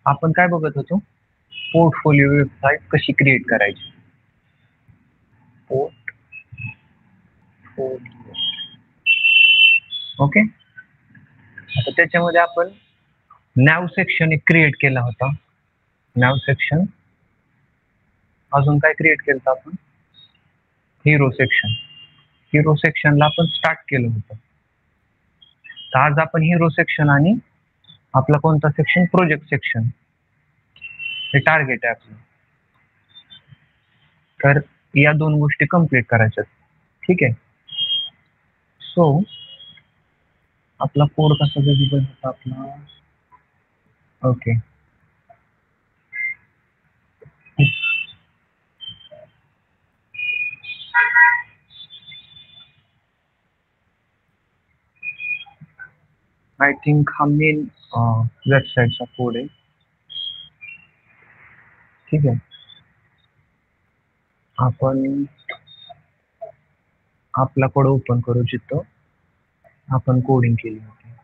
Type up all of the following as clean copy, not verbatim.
आपण काय बघत होतो, पोर्टफोलिओ वेबसाईट कशी क्रिएट करायची. Portfolio, okay. आता त्याच्यामध्ये आपण नॅव सेक्शन एक क्रिएट केला होता. नॅव सेक्शन, अजून काय क्रिएट केलं होतं आपण, हिरो सेक्शन. हिरो सेक्शनला आपण स्टार्ट केलं होतं. तर आज आपण हिरो सेक्शन आणि आपला कोणता सेक्शन, प्रोजेक्ट सेक्शन, हे टार्गेट आहे आपलं. तर या दोन गोष्टी कंप्लीट करायच्या, ठीक आहे. सो आपला कोड कसा विजिबल होता आपला, ओके. आय थिंक हा मेन वेबसाईटचा कोड आहे, ठीक आहे. आपण आपला कोड ओपन करू, जिथं आपण कोडिंग केली होती.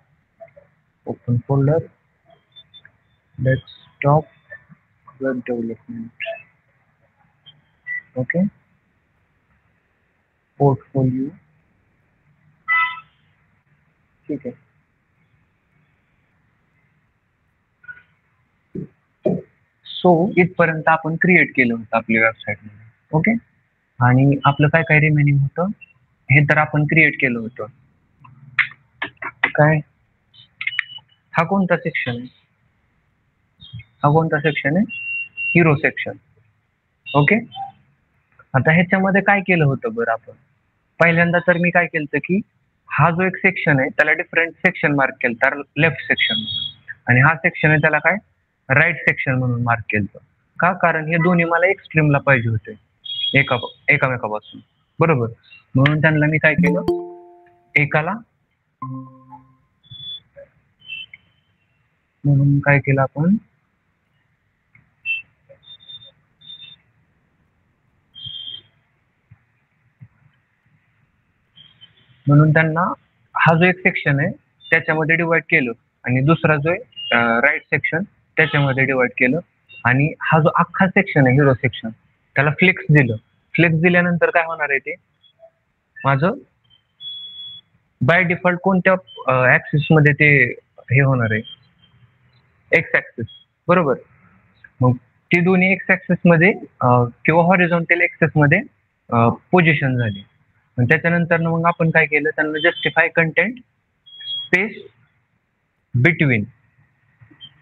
Open folder, desktop, web development, okay. Portfolio, ठीक आहे. सो इथपर्यंत आपण क्रिएट केलं होतं आपल्या वेबसाईटमध्ये, ओके. आणि आपलं काय काय रिमेनिंग होतं हे तर आपण क्रिएट केलं होतं. काय, हा कोणता सेक्शन आहे, हा कोणता सेक्शन आहे, हिरो सेक्शन, ओके. आता ह्याच्यामध्ये काय केलं होतं बरं आपण, पहिल्यांदा तर मी काय केलं की हा जो एक सेक्शन आहे त्याला डिफरंट सेक्शन मार्क केलं, तर लेफ्ट सेक्शन म्हणून, आणि हा सेक्शन आहे त्याला काय राईट सेक्शन म्हणून मार्क केलं. का, कारण हे दोन्ही मला एक्स्ट्रीमला पाहिजे होते एकामेकापासून, बरोबर. म्हणून त्यांना मी काय केलं, एकाला, म्हणून काय केलं आपण, म्हणून त्यांना हा जो एक सेक्शन आहे त्याच्यामध्ये डिवाइड केलं, आणि दुसरा जो आहे राईट सेक्शन त्याच्यामध्ये डिवाइड केलं, आणि हा जो अख्खा सेक्शन आहे हिरो सेक्शन त्याला फ्लेक्स दिलं. फ्लेक्स दिल्यानंतर काय होणार आहे, ते माझं बाय डिफॉल्ट कोणत्या ऍक्सिस मध्ये ते हे होणार आहे, एक्स ऍक्सिस, बरोबर. मग ती दोन्ही एक्स ऍक्सिस मध्ये किंवा हॉरिझॉन्टल ऍक्सिस मध्ये पोझिशन झाली. आणि त्याच्यानंतर मग आपण काय केलं, त्यांना justify content space between,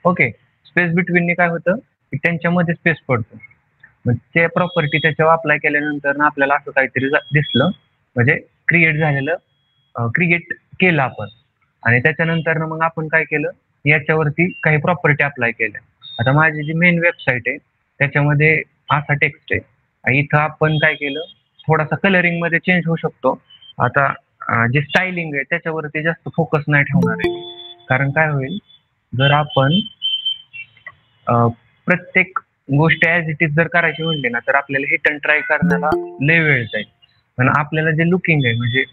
okay. Space between काय होतं की त्यांच्यामध्ये स्पेस पडतो. मग ते प्रॉपर्टी त्याच्यावर अप्लाय केल्यानंतर आपल्याला असं काहीतरी दिसलं, म्हणजे क्रिएट झालेलं, क्रिएट केलं आपण. आणि त्याच्यानंतर मग आपण काय केलं, याच्यावरती काही प्रॉपर्टी अप्लाय केल्या. आता माझी जी मेन वेबसाईट आहे त्याच्यामध्ये असा टेक्स्ट आहे, इथं आपण काय केलं, थोडासा कलरिंग मध्ये चेंज होऊ शकतो. आता जे स्टायलिंग आहे त्याच्यावरती जास्त फोकस नाही ठेवणार आहे, कारण काय होईल, जर आपण प्रत्येक गोष्ट ऍज इट इज जर करायची म्हणली ना, तर आपल्याला हिट अँड ट्राय करण्याला लय वेळ जाईल. पण आपल्याला जे लुकिंग आहे, म्हणजे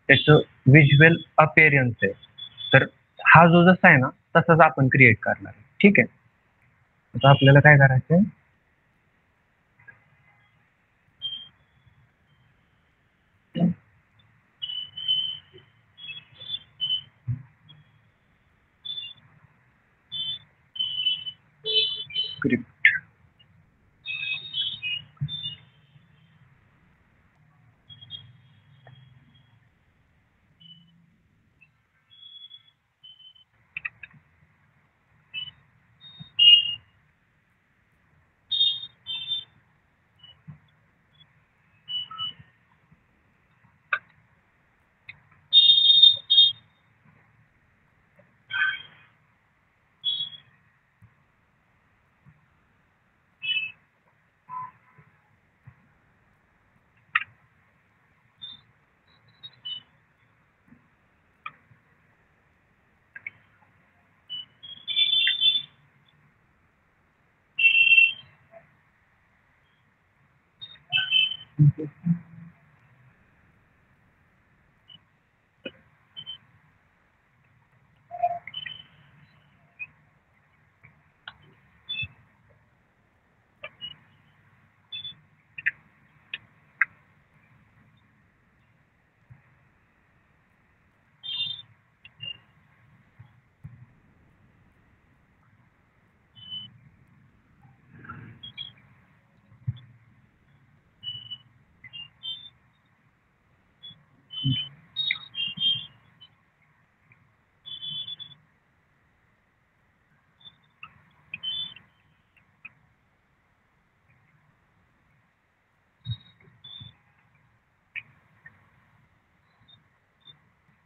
त्याचं व्हिज्युअल अपिअरन्स आहे, तर हा जो जसा आहे ना तसाच आपण क्रिएट करणार आहे, ठीक आहे. आता आपल्याला काय करायचंय, स्क्रिप्ट,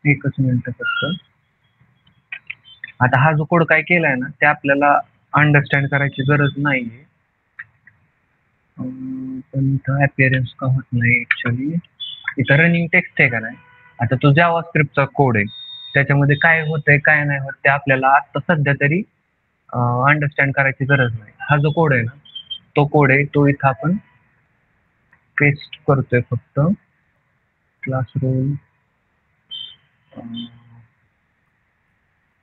एकच मिनिट फक्त. आता हा जो कोड काय केलाय ना ते आपल्याला अंडरस्टँड करायची गरज नाहीये. पण इथं अपीअरन्स का होत नाही ऍक्च्युली. इथं रनिंग टेक्स्ट आहे का नाही. आता तो जावा स्क्रिप्टचा कोड आहे, त्याच्यामध्ये काय होतंय काय नाही होत ते आपल्याला आता सध्या तरी अंडरस्टँड करायची गरज नाही. हा जो कोड आहे ना तो कोड आहे, तो इथं आपण पेस्ट करतोय फक्त. क्लासरूम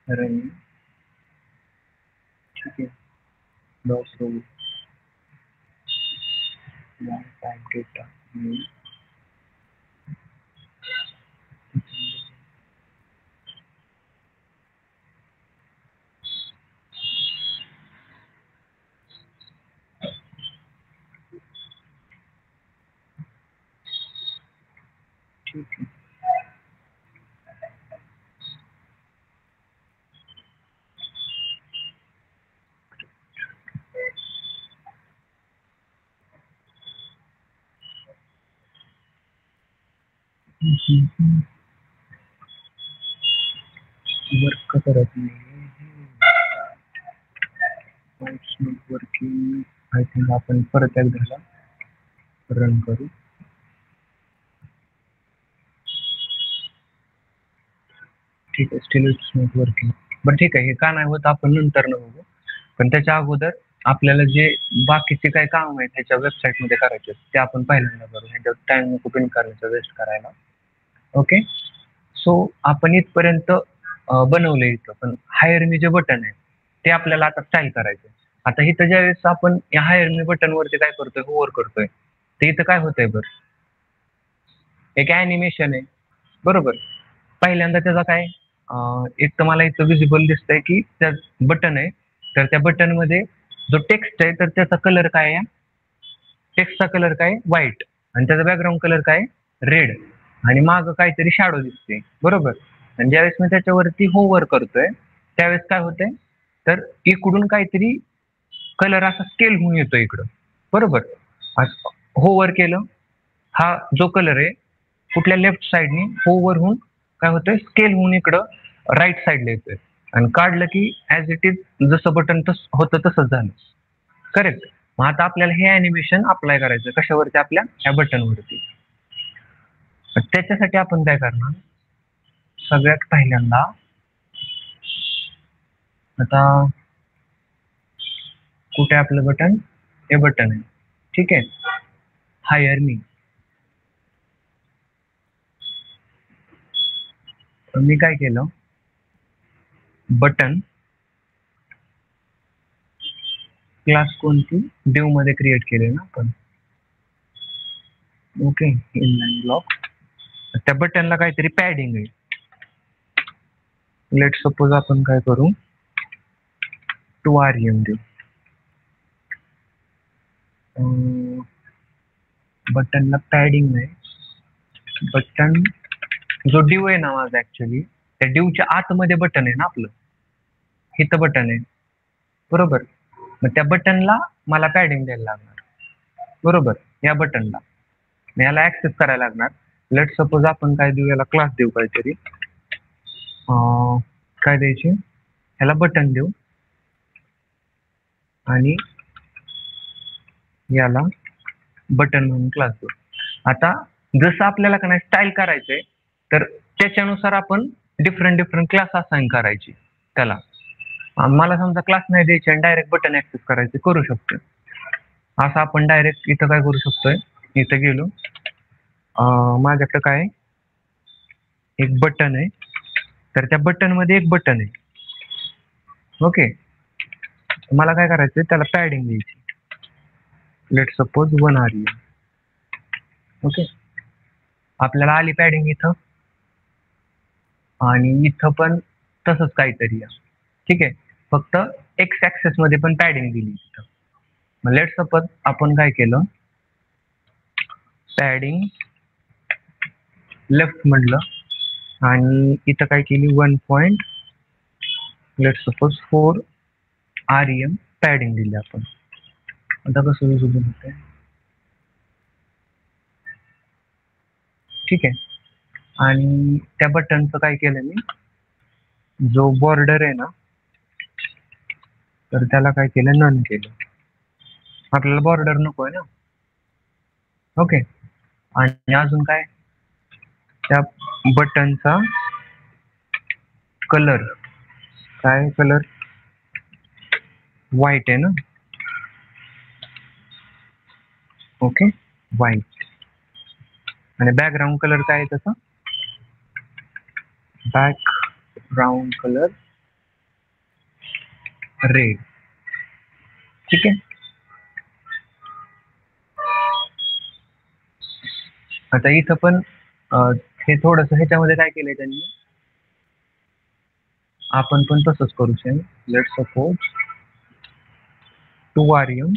रनिंग, ठीक आहे. क्लासरूम टाइप डेटा, ठीक आहे. वर्क करत नाही, वर्किंग. आय थिंक आपण परत एकदा रन करू. ठीक आहे, स्टील इट्स नॉट वर्किंग. बरं ठीक आहे, हे का नाही होत आपण नंतर न बघू. पण त्याच्या अगोदर आपल्याला जे बाकीचे काही काम आहे त्याच्या वेबसाईट मध्ये करायचे ते आपण पहिल्यांदा करू. ह्याच्यात टाइम नको बिन करायचं वेस्ट करायला. ओके, सो आपण इथपर्यंत बनवलंय इथं. पण हायर मी जे बटन आहे ते आपल्याला आता स्टाईल करायचं. आता इथं ज्यावेळेस आपण या हायर मी बटन वरती काय करतोय, होवर करतोय, ते इथं काय होतंय बरं, एक ॲनिमेशन आहे बरोबर. पहिल्यांदा त्याचा काय एक तर मला इथं विजिबल दिसतंय की त्या बटन आहे, तर त्या बटन मध्ये जो टेक्स्ट आहे तर त्याचा कलर काय आहे, टेक्स्टचा कलर काय व्हाईट, आणि त्याचा बॅकग्राऊंड कलर काय रेड, आणि माग काहीतरी शॅडो दिसते बरोबर. आणि ज्यावेळेस मी त्याच्यावरती होवर करतोय त्यावेळेस काय होतंय, तर इकडून काहीतरी कलर असा स्केल होऊन येतो इकडं बरोबर. होवर केलं, हा जो कलर आहे कुठल्या लेफ्ट साईडने होवर होऊन काय होतंय, स्केल होऊन इकडं राईट साईडला येतोय. आणि काढलं की ऍज इट इज जसं बटन होतं तसंच झालं. करेक्ट. मग आता आपल्याला हे ॲनिमेशन अप्लाय करायचं कशावरती, आपल्या ह्या बटनवरती. त्याच्यासाठी आपण काय करणार, सगळ्यात पहिल्यांदा आता कुठे आपलं बटन, हे बटन आहे ठीक आहे, हायर मी. मी काय केलं, बटन क्लास कोणती डिव मध्ये क्रिएट केले ना आपण. Okay, inline block. त्या बटनला काहीतरी पॅडिंग आहे. लेट सपोज आपण काय करू, 2 REM देऊ. बटनला पॅडिंग नाही, बटन जो डिव आहे ना माझा ऍक्च्युली, त्या डिवच्या आतमध्ये बटन आहे ना आपलं, इथं बटन आहे बरोबर. मग त्या बटनला मला पॅडिंग द्यायला लागणार बरोबर. या बटनला याला ऍक्सेस करायला लागणार. लेट सपोज आपण काय देऊ, याला क्लास देऊ काहीतरी, काय द्यायची, ह्याला बटन देऊ आणि याला बटन म्हणून क्लास देऊ. आता जसं आपल्याला का नाही स्टाईल करायचंय तर त्याच्यानुसार आपण डिफरंट क्लास असाइन करायची त्याला. मला समजा क्लास नाही द्यायचे आणि डायरेक्ट बटन ऍक्सेस करायचे, करू शकतो. असं आपण डायरेक्ट इथं काय करू शकतोय, इथं गेलो, माझ्याकडे काय एक बटन आहे, तर त्या बटन मध्ये एक बटन आहे ओके. मला काय करायचंय, त्याला पॅडिंग द्यायची. Late suppose 1 REM. ओके, आपल्याला आली पॅडिंग इथं, आणि इथं पण तसंच काहीतरी आहे ठीक आहे. फक्त एक्स ऍक्सेस मध्ये पण पॅडिंग दिली इथं. मग लेट सपोज आपण काय केलं, पॅडिंग लेफ्ट म्हटलं, आणि इथं काय केली 1. लेट सपोज 4 REM पॅडिंग दिली आपण. आता कसं विजिबल होतंय, ठीक आहे. आणि त्या बटनचं काय केलं मी, जो बॉर्डर आहे ना तर त्याला काय केलं, नन केलं. आपल्याला बॉर्डर नको आहे ना. ओके. आणि अजून काय, त्या बटनचा कलर, काय कलर, व्हाईट आहे ना. Okay, white. आणि बॅकग्राऊंड कलर काय आहे त्याचा, बॅकग्राऊंड कलर रेड. ठीक आहे. आता इथं पण हे थोडस ह्याच्यामध्ये काय केलंय त्यांनी, आपण पण तसंच करू शकतो. Let suppose 2 rem,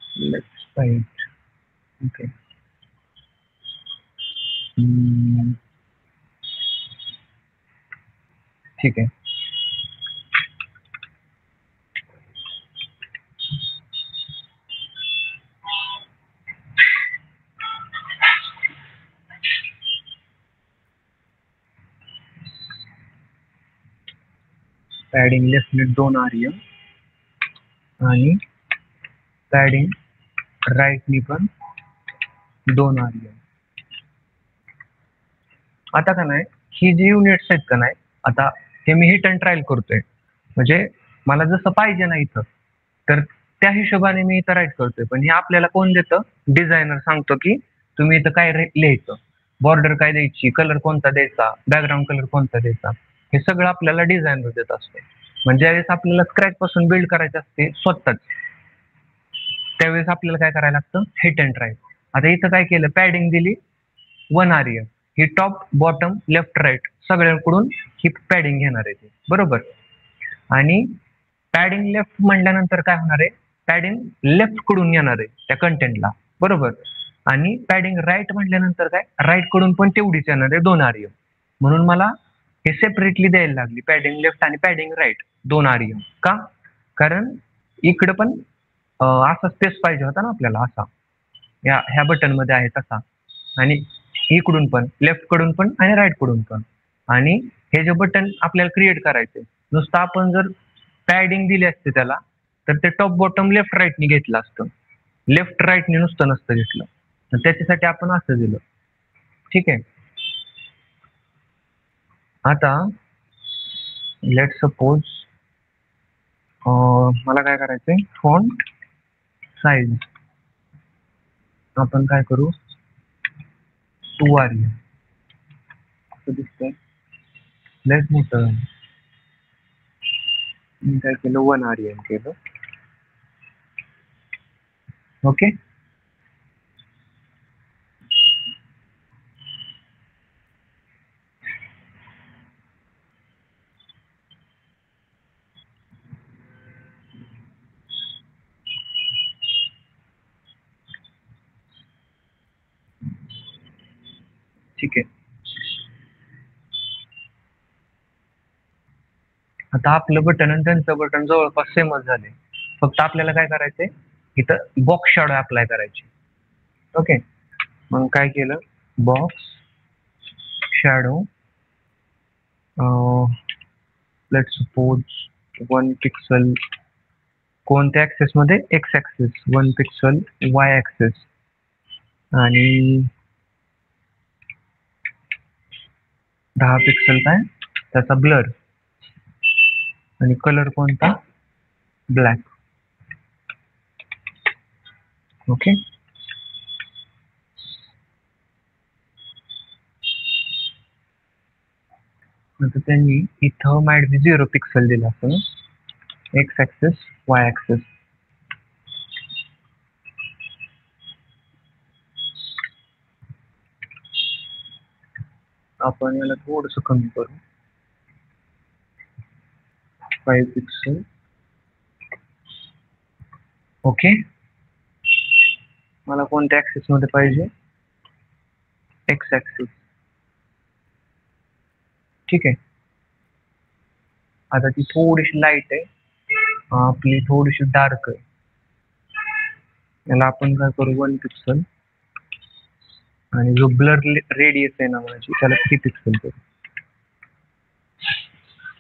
left side. Okay. ठीक आहे. पॅडिंग लेफ्टने 2 rem आणि पॅडिंग राईटनी पण 2 rem. आता का नाही, ही जी युनिट्स आहेत का नाही, आता हे मी हिट अँड ट्रायल करतोय, म्हणजे मला जसं पाहिजे ना इथं, तर त्या हिशोबाने मी इथं राईट करतोय. पण हे आपल्याला कोण देतं, डिझायनर सांगतो की तुम्ही इथं काय लिहायचं, बॉर्डर काय द्यायची, कलर कोणता द्यायचा, बॅकग्राऊंड कलर कोणता द्यायचा, हे सगळं आपल्याला डिझायनर देत असते. म्हणजे ज्यावेळेस आपल्याला स्क्रॅच पासून बिल्ड करायचं असते स्वतःच, त्यावेळेस आपल्याला काय करायला लागतं, हिट अँड ट्रायल. आता इथं काय केलं, पॅडिंग दिली 1 rem, ही टॉप बॉटम लेफ्ट राईट सगळ्यांकडून ही पॅडिंग घेणार आहे, बरोबर. आणि पॅडिंग लेफ्ट म्हटल्यानंतर काय होणार आहे, पॅडिंग लेफ्ट कडून येणार आहे त्या कंटेंटला, बरोबर. आणि पॅडिंग राईट म्हटल्यानंतर काय, राईट कडून पण तेवढीच येणार आहे 2 rem. म्हणून मला हे सेपरेटली द्यायला लागली, पॅडिंग लेफ्ट आणि पॅडिंग राईट 2 rem. का, कारण इकडं पण असा स्पेस पाहिजे होता ना आपल्याला, असा ह्या बटन मध्ये आहे तसा. आणि इकडून पण, लेफ्ट कडून पण आणि राईट कडून पण. आणि हे जे बटन आपल्याला क्रिएट करायचे, नुसतं आपण जर पॅडिंग दिली असते त्याला, तर ते टॉप बॉटम लेफ्ट राईटनी घेतलं असतं, लेफ्ट राईटने नुसतं नसतं घेतलं. त्याच्यासाठी आपण असं दिलं. ठीक आहे. आता लेट सपोज मला काय करायचंय, फॉन्ट साईज आपण काय करू, 2 rem. असं दिसतंय, लेट मोठं. मी काय केलं, 1 rem केलं. ओके. ठीक आहे. आता आपलं बटन आणि त्यांचं बटन जवळपास सेमच झाले, फक्त आपल्याला काय करायचंय, इथं बॉक्स शॅडो अप्लाय करायची. ओके. मग काय केलं, box shadow, let suppose 1 pixel, कोणत्या ऍक्सेस मध्ये, x axis 1 pixel, y axis, आणि 10 पिक्सल काय त्याचा ब्लर, आणि कलर कोणता, ब्लॅक. ओके. नंतर त्यांनी इथं माइट बी 0 पिक्सल दिला असं, एक्स ऍक्सेस, वाय ऍक्सेस. आपण याला थोडस कमी करू, 5 पिक्सल. ओके. मला कोणत्या ऍक्सेस मध्ये पाहिजे, एक्स ऍक्सेस. ठीक आहे. आता ती थोडीशी लाईट आहे, आपली थोडीशी डार्क आहे. याला आपण काय करू, 1 पिक्सल आणि जो ब्लर रेडियस आहे ना माझी त्याला 3 पिक्सल करू.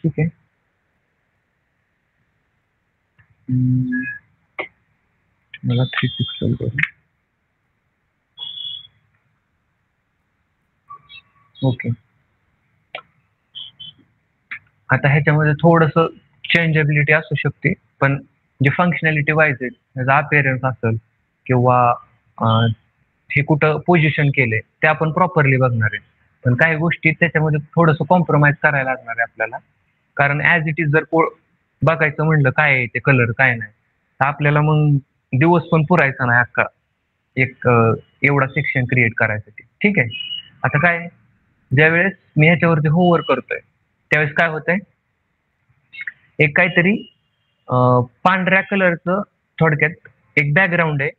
ठीक आहे. मला 3 पिक्सल करू. ओके. आता ह्याच्यामध्ये थोडस चेंजेबिलिटी असू शकते, पण जे फंक्शनॅलिटी वाईज आहे त्याचा अपिअरन्स असेल किंवा हे कुठं पोझिशन केलंय ते आपण प्रॉपरली बघणार आहे. पण काही गोष्टी त्याच्यामध्ये थोडंसं कॉम्प्रोमाइज करायला लागणार आहे आपल्याला, कारण ऍज इट इज जर बघायचं म्हणलं काय आहे ते कलर काय नाही, तर आपल्याला मग दिवस पण पुरायचा नाही अख्खा एक एवढा सेक्शन क्रिएट करायसाठी. ठीक आहे. आता काय, ज्यावेळेस मी ह्याच्यावरती होमवर्क करतोय त्यावेळेस काय होतंय, एक काहीतरी पांढऱ्या कलरचं थोडक्यात एक बॅकग्राऊंड आहे,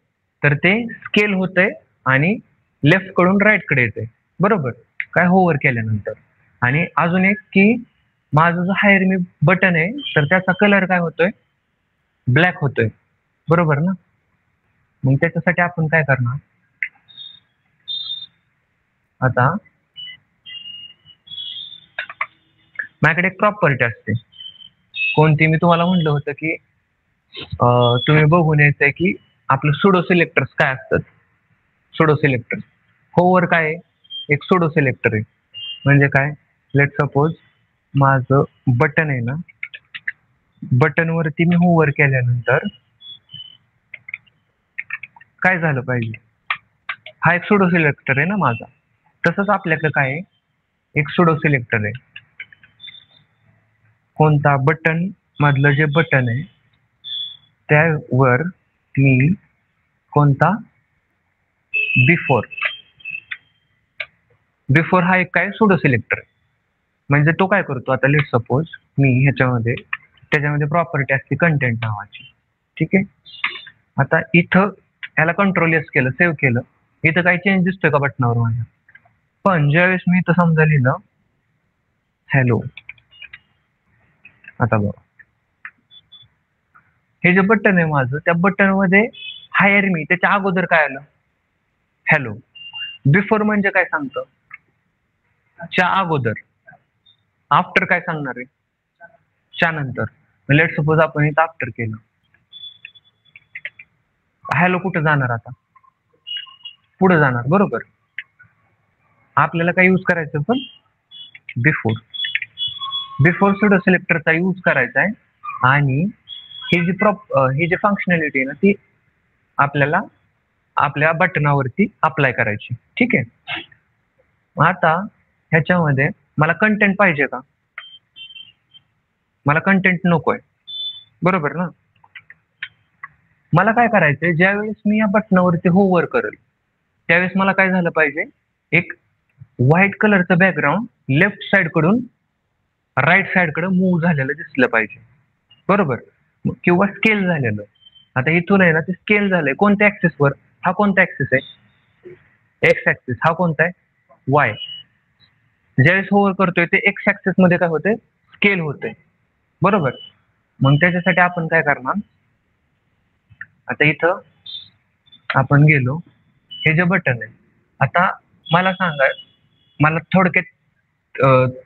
तर ते स्केल होतंय आणि लेफ्ट कडून राईट कडे येते. बरोबर, काय होवर केल्यानंतर. आणि अजून एक की माझं जो हायर मी बटन आहे तर त्याचा कलर काय होतोय, ब्लॅक होतोय. बरोबर ना. मग त्याच्यासाठी आपण काय करणार, आता माझ्याकडे एक प्रॉपर्टी असते कोणती, मी तुम्हाला म्हणलं होतं की तुम्ही बघून यायचंय की आपलं सुडो सिलेक्टर्स काय असतात. सुडो सिलेक्टर होवर काय आहे, एक सुडो सिलेक्टर आहे. म्हणजे काय, लेट सपोज माझं बटन आहे ना, बटन वरती मी होवर केल्यानंतर काय झालं पाहिजे, हा एक सुडो सिलेक्टर आहे ना माझा. तसंच आपल्याकडे काय आहे, एक सुडो सिलेक्टर आहे. कोणता, बटन मधलं जे बटन आहे त्यावर मी कोणता, बिफोर हा एक काय सुडो सिलेक्टर आहे. म्हणजे तो काय करतो, आता लेट सपोज मी ह्याच्यामध्ये त्याच्यामध्ये प्रॉपर्टी असते कंटेंट नावाची. ठीक आहे. आता इथं याला कंट्रोल एस केलं, सेव्ह केलं, इथं काही चेंज दिसतोय का बटनावर माझ्या. पण ज्यावेळेस मी इथं समजा लिहिलं हॅलो, आता बघा हे जे बटन आहे माझं, त्या बटन मध्ये हायर मी त्याच्या अगोदर काय आलं, हॅलो. बिफोर म्हणजे काय सांगतं, च्या अगोदर. आफ्टर काय सांगणार आहे, च्या नंतर. लेट सपोज आपण इथं आफ्टर केलं, हॅलो कुठं जाणार, आता पुढे जाणार. बरोबर, आपल्याला काय यूज करायचं, पण बिफोर सुडो सिलेक्टरचा यूज करायचा आहे. आणि ही जी फंक्शनॅलिटी आहे ना ती आपल्याला आपल्या बटनावरती अप्लाय करायची. ठीक आहे. आता ह्याच्यामध्ये मला कंटेंट पाहिजे का, मला कंटेंट नकोय. बरोबर ना. मला काय करायचंय, ज्यावेळेस मी या बटनावरती होवर करेल त्यावेळेस मला काय झालं पाहिजे, एक व्हाईट कलरचं बॅकग्राऊंड लेफ्ट साइड कडून राईट साइड कडे मूव्ह झालेलं दिसलं पाहिजे. बरोबर, किंवा स्केल झालेलं. आता इथून आहे ना ते स्केल झालंय कोणत्या ऍक्सिस वर, हा कोणता ऍक्सिस आहे, एक्स ऍक्सिस. हा कोणता आहे, वाय. ज्यावेळेस होवर करतोय ते एक्स ऍक्सिस मध्ये काय होते, स्केल होते. बरोबर, मग त्याच्यासाठी आपण काय करणार, आता इथं आपण गेलो, हे जे बटन आहे, आता मला सांगा, मला थोडक्यात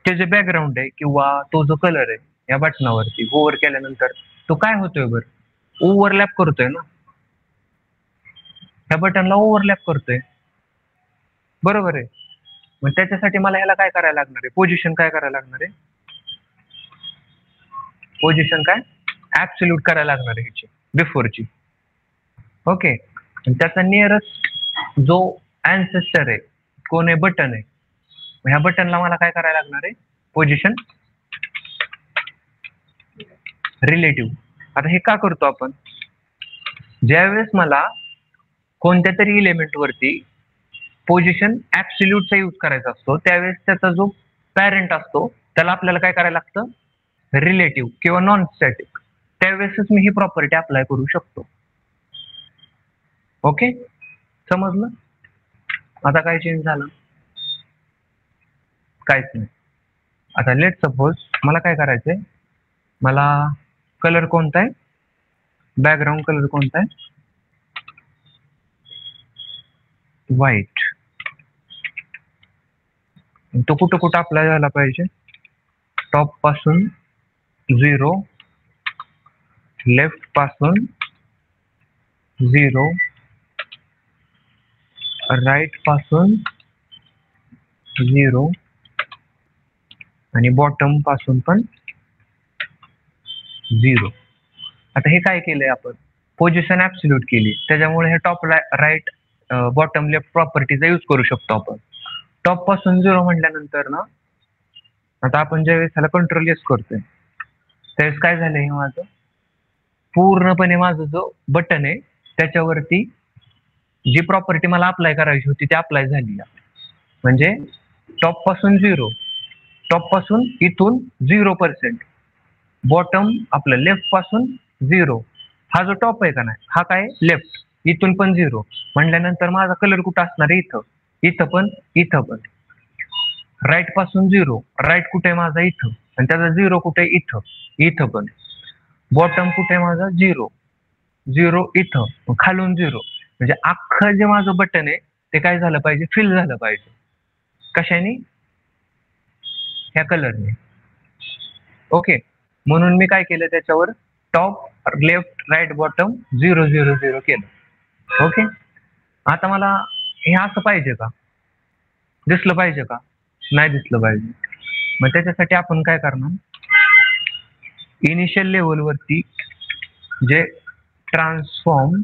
ते जे बॅकग्राऊंड आहे किंवा तो जो कलर आहे या बटनावरती ओव्हर केल्यानंतर तो काय होतोय, बरं ओव्हरलॅप करतोय ना, त्या बटनला ओव्हरलॅप करतोय. बरोबर आहे. मग त्याच्यासाठी मला ह्याला काय करायला लागणार आहे, पोझिशन काय करायला लागणार आहे, पोझिशन काय ऍब्सोल्यूट करायला लागणार आहे ह्याची, बिफोरची. ओके. त्याचा नियरेस्ट जो अँसेस्टर आहे कोण आहे, बटन आहे. ह्या बटनला मला काय करायला लागणार आहे, पोझिशन रिलेटिव्ह. आता हे का करतो आपण, ज्यावेळेस मला कोणत्या तरी इलेमेंट वरती पोझिशन ऍब्सोल्यूटचा यूज करायचा असतो त्यावेळेस त्याचा जो पॅरेंट असतो त्याला आपल्याला काय करायला लागतं, रिलेटिव्ह किंवा नॉन स्टॅटिक. त्यावेळेसच मी ही प्रॉपर्टी अप्लाय करू शकतो. ओके, समजलं. आता काय चेंज झालं, काहीच नाही. आता लेट सपोज मला काय करायचंय, मला कलर कोणता आहे, बॅकग्राऊंड कलर कोणता आहे, व्हाईट. तो कुठं कुठं अप्लाय झाला पाहिजे, टॉप पासून 0, लेफ्ट पासून 0, राईट पासून 0 आणि बॉटम पासून पण 0. आता हे काय केलंय आपण, पोझिशन ऍब्सोल्यूट केली, त्याच्यामुळे हे टॉप राईट बॉटम लेफ्ट प्रॉपर्टीचा यूज करू शकतो आपण. टॉप पासून 0 म्हटल्यानंतर ना, आता आपण ज्यावेळेस ह्याला कंट्रोल एस करतोय त्यावेळेस काय झालंय, हे माझं पूर्णपणे माझं जो बटन आहे त्याच्यावरती जी प्रॉपर्टी मला अप्लाय करायची होती ती अप्लाय झाली. म्हणजे टॉप पासून 0, टॉप पासून इथून 0%, बॉटम आपलं लेफ्ट पासून 0, हा जो टॉप आहे का नाही हा काय लेफ्ट, इथून पण 0 म्हटल्यानंतर माझा कलर कुठं असणार आहे, इथं, इथं पण, इथं पण. राईट पासून 0, राईट कुठे आहे माझा, इथं, आणि त्याचा 0 कुठे आहे, इथं, इथं पण. बॉटम कुठे आहे माझा, 0, 0 इथं, खालून 0. म्हणजे अख्खं जे माझं बटन आहे ते काय झालं पाहिजे, फिल झालं पाहिजे. कशाने, ह्या कलरने. ओके, म्हणून मी काय केलं, त्याच्यावर टॉप लेफ्ट राईट बॉटम 0 0 0 केलं. ओके, आता मला हे असं पाहिजे का, दिसलं पाहिजे का, नाही दिसलं पाहिजे. मग त्याच्यासाठी आपण काय करणार, इनिशियल लेवलवरती जे ट्रान्सफॉर्म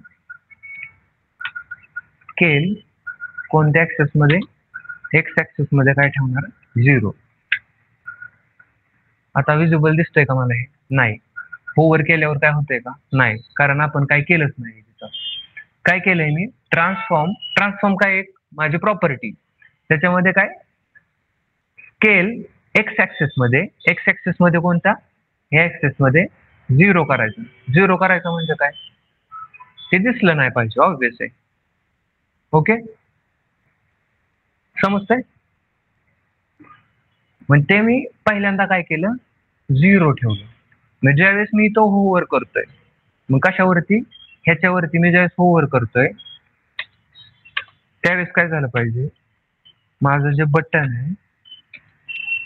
स्केल कोणत्या ऍक्सेस मध्ये, एक्स ऍक्सेस मध्ये काय ठेवणार, 0. आता विजिबल दिसतंय का मला, हे नाही. होवर केल्यावर काय होतंय का, नाही, कारण आपण काय केलंच नाही तिथं. काय केलंय मी, ट्रान्सफॉर्म काय, एक माझी प्रॉपर्टी, त्याच्यामध्ये काय स्केल एक्स ऍक्सेस मध्ये कोणता, ह्या ऍक्सेस मध्ये 0 करायचं. 0 करायचं म्हणजे काय, ते दिसलं नाही पाहिजे, ऑब्वियस आहे. ओके, समजतंय. मग ते मी पहिल्यांदा काय केलं, 0 ठेवलं. मग ज्यावेळेस मी तो होवर करतोय, मग कशावरती, ह्याच्यावरती मी ज्यावेळेस होवर करतोय त्यावेळेस काय झालं पाहिजे, माझं जे बटन आहे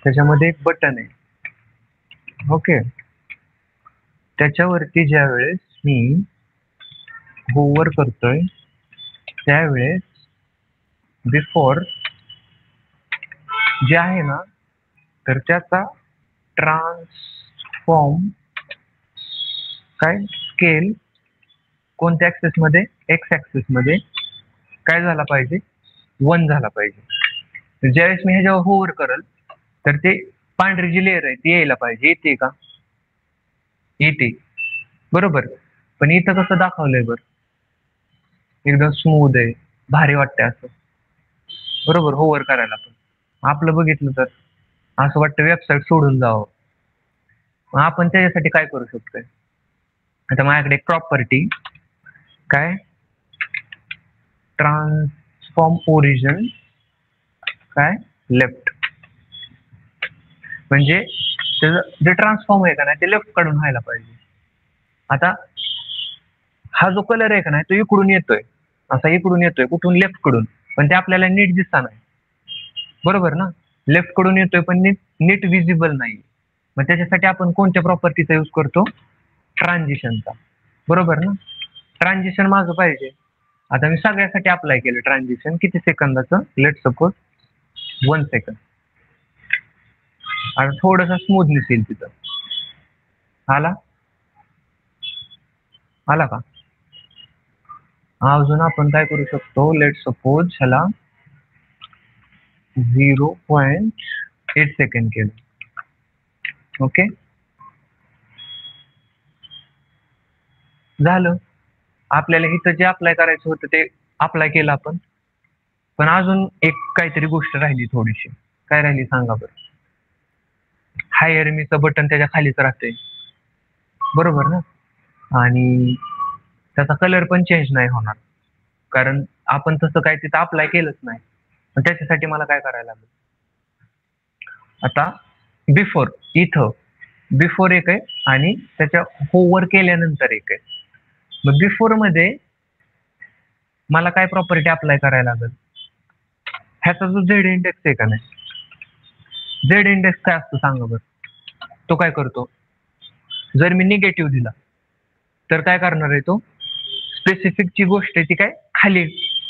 त्याच्यामध्ये एक बटन आहे, ओके, त्याच्यावरती ज्यावेळेस मी होवर करतोय त्यावेळेस बिफोर जे आहे ना, तर त्याचा ट्रान्सफॉर्म काय स्केल कोणत्या ऍक्सेस मध्ये, एक्स ऍक्सेस मध्ये काय झाला पाहिजे, 1 झाला पाहिजे. ज्यावेळेस मी ह्याच्यावर होवर करल तर ते पांढरी जी लेअर आहे ती यायला पाहिजे, येते का, येते, बरोबर. पण इथं कसं दाखवलंय, बरं एकदम स्मूथ आहे, भारी वाटतंय असं, बरोबर, होवर करायला. पण आपलं बघितलं तर असं वाटतं वेबसाईट सोडून जावं. मग आपण त्याच्यासाठी काय करू शकतोय, आता माझ्याकडे एक प्रॉपर्टी काय, ट्रान्सफॉर्म ओरिजिन काय लेफ्ट, म्हणजे त्याचं जे ट्रान्सफॉर्म आहे का नाही ते लेफ्ट कडून व्हायला पाहिजे. आता हा जो कलर आहे का नाही तो इकडून येतोय, असा इकडून येतोय, कुठून, लेफ्ट कडून, पण ते आपल्याला नीट दिसता नाही, बरोबर ना, लेफ्ट कडून येतोय पण नीट विजिबल नाही. मग त्याच्यासाठी आपण कोणत्या प्रॉपर्टीचा यूज करतो, ट्रान्झिशनचा, बरोबर ना. ट्रान्झिशन माझं पाहिजे, आता मी सगळ्यासाठी अप्लाय केलं ट्रान्झिशन, किती सेकंदाचं, लेट सपोज 1 सेकंद. आता थोडंसं स्मूथनेस येईल तिथं, आला का. अजून आपण काय करू शकतो, लेट सपोज ह्याला 0.8 सेकंड केलं, ओके, झालं. आपल्याला इथं जे अप्लाय करायचं होतं ते अप्लाय केलं आपण. पण अजून एक काहीतरी गोष्ट राहिली थोडीशी, काय राहिली सांगा बरं, हायर मीचं बटन त्याच्या खालीच राहते, बरोबर ना, आणि त्याचा कलर पण चेंज नाही होणार, कारण आपण तसं काय तिथं अप्लाय केलंच नाही. पण त्याच्यासाठी मला काय करायला लागेल, आता बिफोर, इथं बिफोर एक आहे आणि त्याच्या होवर केल्यानंतर एक आहे. मग बिफोर मध्ये मला काय प्रॉपर्टी अप्लाय करायला लागेल, ह्याचा जो झेड इंडेक्स आहे का नाही झेड इंडेक्स काय असतो सांगा बरं. तो काय करतो, जर मी निगेटिव्ह दिला तर काय करणार आहे, तो स्पेसिफिक ची गोष्ट आहे ती काय खाली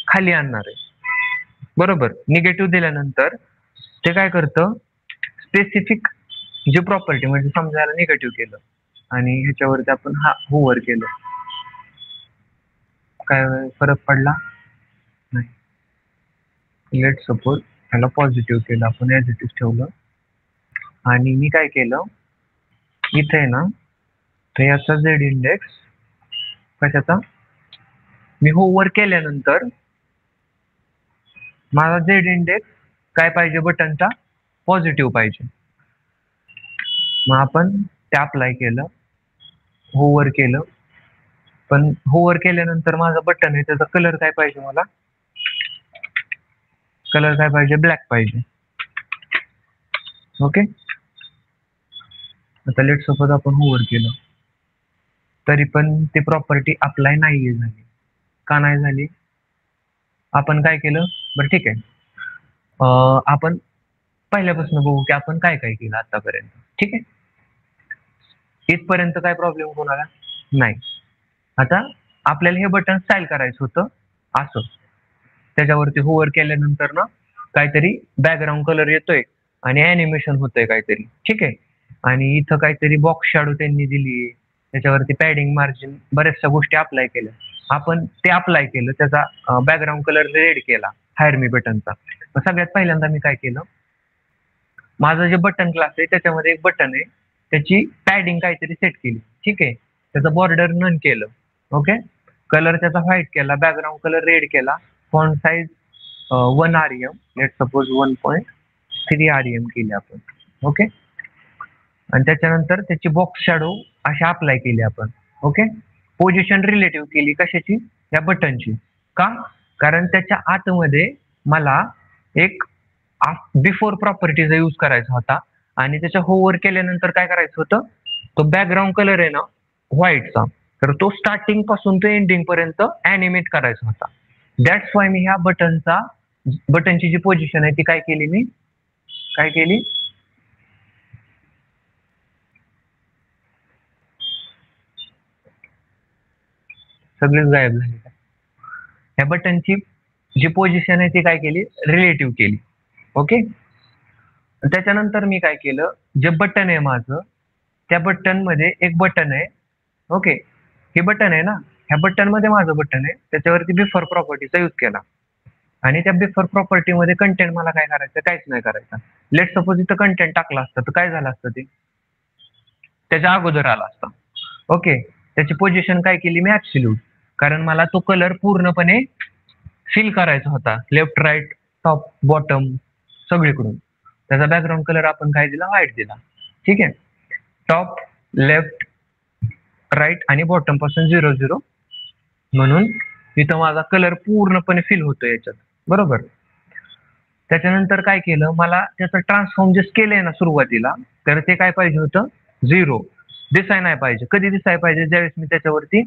खाली आणणार आहे. बरोबर, निगेटिव्ह दिल्यानंतर ते काय करतं, स्पेसिफिक जी प्रॉपर्टी म्हणजे समजा याला निगेटिव्ह केलं आणि ह्याच्यावरती आपण हा होवर केलं, काय फरक पडला नाही. लेट सपोज ह्याला पॉझिटिव्ह केलं आपण, ऍज इट इज ठेवलं आणि मी काय केलं इथे आहे ना, तर याचा झेड इंडेक्स कशाचा, मी होवर केल्यानंतर माझा झेड इंडेक्स काय पाहिजे, बटनचा पॉझिटिव्ह पाहिजे. मग आपण ते अप्लाय केलं, होवर केलं, पण होवर केल्यानंतर माझं बटन आहे त्याचा कलर काय पाहिजे, मला कलर काय पाहिजे, ब्लॅक पाहिजे. ओके, आता लेट सपोज आपण होवर केलं तरी पण ती प्रॉपर्टी अप्लाय नाही झाली. का नाही झाली, आपण काय केलं, बरं ठीक आहे, आपण पहिल्यापासून बघू की आपण काय काय केलं आतापर्यंत. ठीक आहे, इथपर्यंत काय प्रॉब्लेम कोणाला नाही. आता आपल्याला हे बटन स्टाईल करायचं होतं असं, त्याच्यावरती होवर केल्यानंतर ना काहीतरी बॅकग्राऊंड कलर येतोय आणि अॅनिमेशन होतंय काहीतरी. ठीक आहे, आणि इथं काहीतरी बॉक्स शॅडो त्यांनी दिली, त्याच्यावरती पॅडिंग मार्जिन बऱ्याचशा गोष्टी अप्लाय केल्या. आपण ते अप्लाय केलं, त्याचा बॅकग्राऊंड कलर रेड केला हायर मी बटनचा. सगळ्यात पहिल्यांदा मी काय केलं, माझं जे बटन क्लास आहे त्याच्यामध्ये एक बटन आहे, त्याची पॅडिंग काहीतरी सेट केली. ठीक आहे, त्याचं बॉर्डर नन केलं. ओके, कलर त्याचा व्हाईट केला, बॅकग्राऊंड कलर रेड केला, font size 1 REM, let suppose 1.3 REM केली आपण. ओके, आणि त्याच्यानंतर त्याची बॉक्स शॅडो अशी अप्लाय केली आपण. ओके, पोझिशन रिलेटिव्ह केली कशाची, या बटनची. का, कारण त्याच्या आतमध्ये मला एक बिफोर प्रॉपर्टीचा यूज करायचा होता आणि त्याच्या होवर केल्यानंतर काय करायचं होतं, तो बॅकग्राऊंड कलर आहे ना व्हाईटचा, तर तो स्टार्टिंग पासून ते एंडिंग पर्यंत ऍनिमेट करायचा होता. दॅट्स वाय मी ह्या बटनची जी पोझिशन आहे ती काय केली, मी काय केली, सगळीच गायब झाली. ह्या बटनची जी पोझिशन आहे ती काय केली, रिलेटिव्ह केली. ओके, त्याच्यानंतर मी काय केलं, जे बटन आहे माझं, त्या बटन मध्ये एक बटन आहे. ओके, हे बटन आहे ना, ह्या बटन मध्ये माझं बटन आहे, त्याच्यावरती बिफोर प्रॉपर्टीचा यूज केला आणि त्या बिफोर प्रॉपर्टी मध्ये कंटेंट मला काय करायचं, काहीच नाही करायचं. लेट सपोज इथं कंटेंट टाकलं असतं तर काय झालं असतं, ते त्याच्या अगोदर आला असता. ओके, त्याची पोझिशन काय केली मी ऍब्सोल्यूट, कारण मला तो कलर पूर्णपणे फिल करायचा होता, लेफ्ट राईट टॉप बॉटम सगळीकडून. त्याचा बॅकग्राऊंड कलर आपण काय दिला, व्हाईट दिला. ठीक आहे, टॉप लेफ्ट राईट आणि बॉटम पासून 0-0 म्हणून इथं माझा कलर पूर्णपणे फिल होतो याच्यात. बरोबर, त्याच्यानंतर काय केलं, मला त्याचं ट्रान्सफॉर्म जे स्केल आहे ना सुरुवातीला, तर ते काय पाहिजे होतं, 0 दिसाय नाही पाहिजे. कधी दिसाय पाहिजे, ज्यावेळेस मी त्याच्यावरती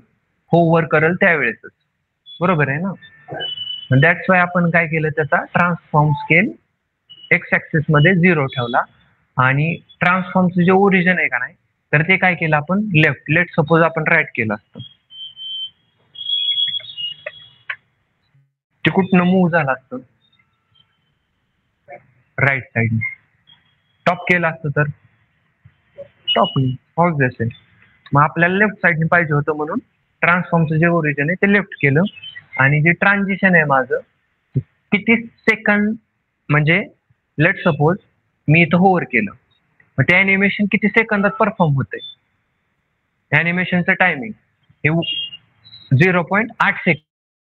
होवर करेल त्यावेळेसच. बरोबर आहे ना, दॅट्स वाय आपण काय केलं, त्याचा ट्रान्सफॉर्म स्केल एक्स ऍक्सिस मध्ये 0 ठेवला आणि ट्रान्सफॉर्मचं जे ओरिजिन आहे का नाही, तर ते काय केलं आपण लेफ्ट. लेट सपोज आपण राईट केलं असतं, ते कुठनं मूव्ह झालं असतं, राईट साईड. टॉप केलं असतं तर टॉपनी ऑब्वियस आहे. मग आपल्याला लेफ्ट साईडने पाहिजे होतं म्हणून ट्रान्सफॉर्मचं जे ओरिजिन आहे ते लेफ्ट केलं. आणि जे ट्रान्झिशन आहे माझं, किती सेकंड म्हणजे लेट सपोज मी इथं होवर केलं, मग ते अॅनिमेशन किती सेकंदात परफॉर्म होतंय, अॅनिमेशनचं टायमिंग हे 0.8 सेकंद